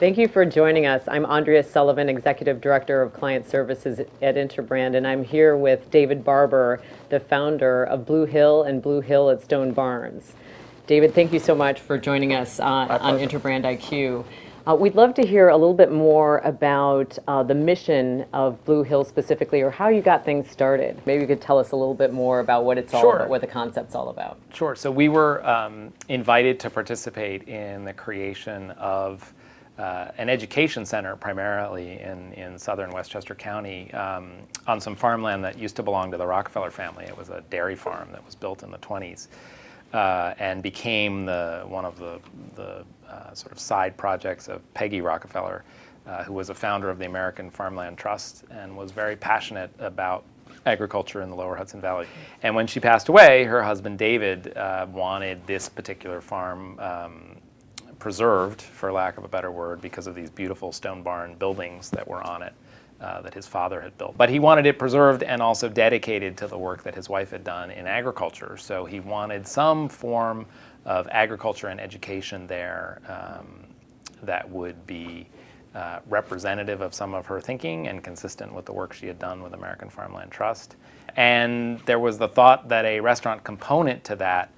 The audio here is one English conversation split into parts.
Thank you for joining us. I'm Andrea Sullivan, Executive Director of Client Services at Interbrand, and I'm here with David Barber, the founder of Blue Hill and Blue Hill at Stone Barns. David, thank you so much for joining us on Interbrand IQ. We'd love to hear a little bit more about the mission of Blue Hill specifically, or how you got things started. Maybe you could tell us a little bit more about what it's all about, what the concept's all about. Sure. So we were invited to participate in the creation of an education center, primarily in southern Westchester County, on some farmland that used to belong to the Rockefeller family. It was a dairy farm that was built in the 20s and became one of the sort of side projects of Peggy Rockefeller, who was a founder of the American Farmland Trust and was very passionate about agriculture in the lower Hudson Valley. And when she passed away, her husband David wanted this particular farm preserved, for lack of a better word, because of these beautiful stone barn buildings that were on it that his father had built. But he wanted it preserved and also dedicated to the work that his wife had done in agriculture. So he wanted some form of agriculture and education there that would be representative of some of her thinking and consistent with the work she had done with American Farmland Trust. And there was the thought that a restaurant component to that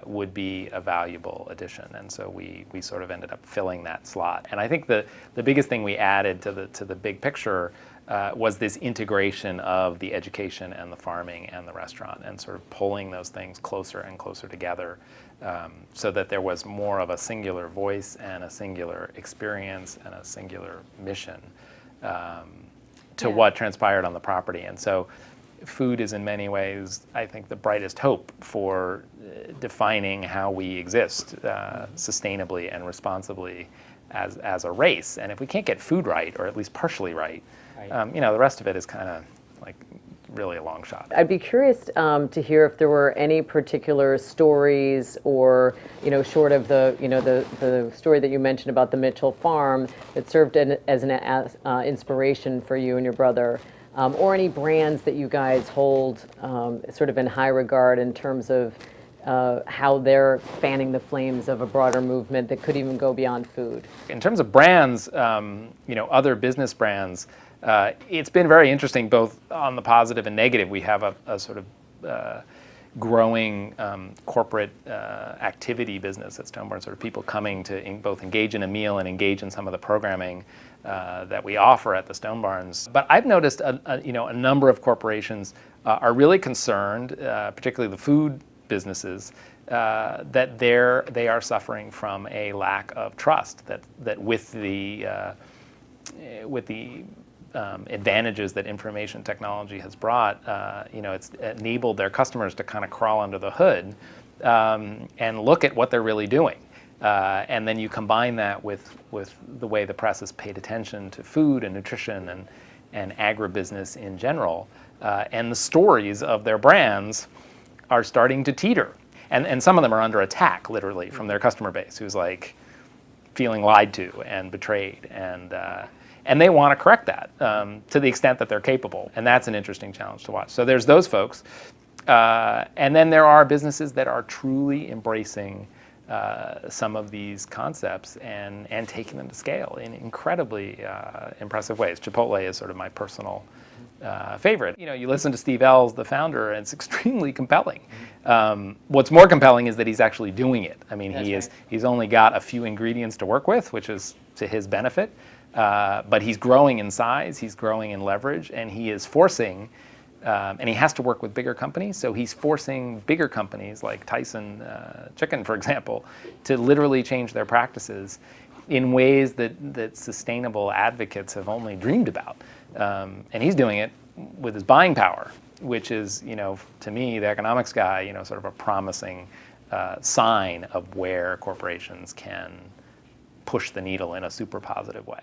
would be a valuable addition, and so we sort of ended up filling that slot. And I think the biggest thing we added to the big picture was this integration of the education and the farming and the restaurant, and sort of pulling those things closer and closer together, so that there was more of a singular voice and a singular experience and a singular mission to what transpired on the property. And so food is in many ways, I think, the brightest hope for defining how we exist sustainably and responsibly as a race. And if we can't get food right, or at least partially right, the rest of it is kind of like really a long shot. I'd be curious to hear if there were any particular stories, or short of the story that you mentioned about the Mitchell farm, that served as an inspiration for you and your brother. Or any brands that you guys hold sort of in high regard in terms of how they're fanning the flames of a broader movement that could even go beyond food. In terms of brands, other business brands, it's been very interesting both on the positive and negative. We have a sort of growing corporate activity business at Stone Barns, sort of people coming to both engage in a meal and engage in some of the programming that we offer at the Stone Barns. But I've noticed a number of corporations are really concerned, particularly the food businesses, that they are suffering from a lack of trust. That with the advantages that information technology has brought, it's enabled their customers to kind of crawl under the hood and look at what they're really doing. And then you combine that with the way the press has paid attention to food and nutrition and agribusiness in general, and the stories of their brands are starting to teeter. And some of them are under attack, literally, from their customer base, who's like feeling lied to and betrayed. And they want to correct that to the extent that they're capable. And that's an interesting challenge to watch. So there's those folks. And then there are businesses that are truly embracing some of these concepts and taking them to scale in incredibly impressive ways. Chipotle is sort of my personal favorite. You listen to Steve Ells, the founder, and it's extremely compelling. What's more compelling is that he's actually doing it. I mean, he's only got a few ingredients to work with, which is to his benefit. But he's growing in size, he's growing in leverage, and he is forcing, and he has to work with bigger companies, so he's forcing bigger companies like Tyson Chicken, for example, to literally change their practices in ways that sustainable advocates have only dreamed about. And he's doing it with his buying power, which is, to me, the economics guy, sort of a promising sign of where corporations can push the needle in a super positive way.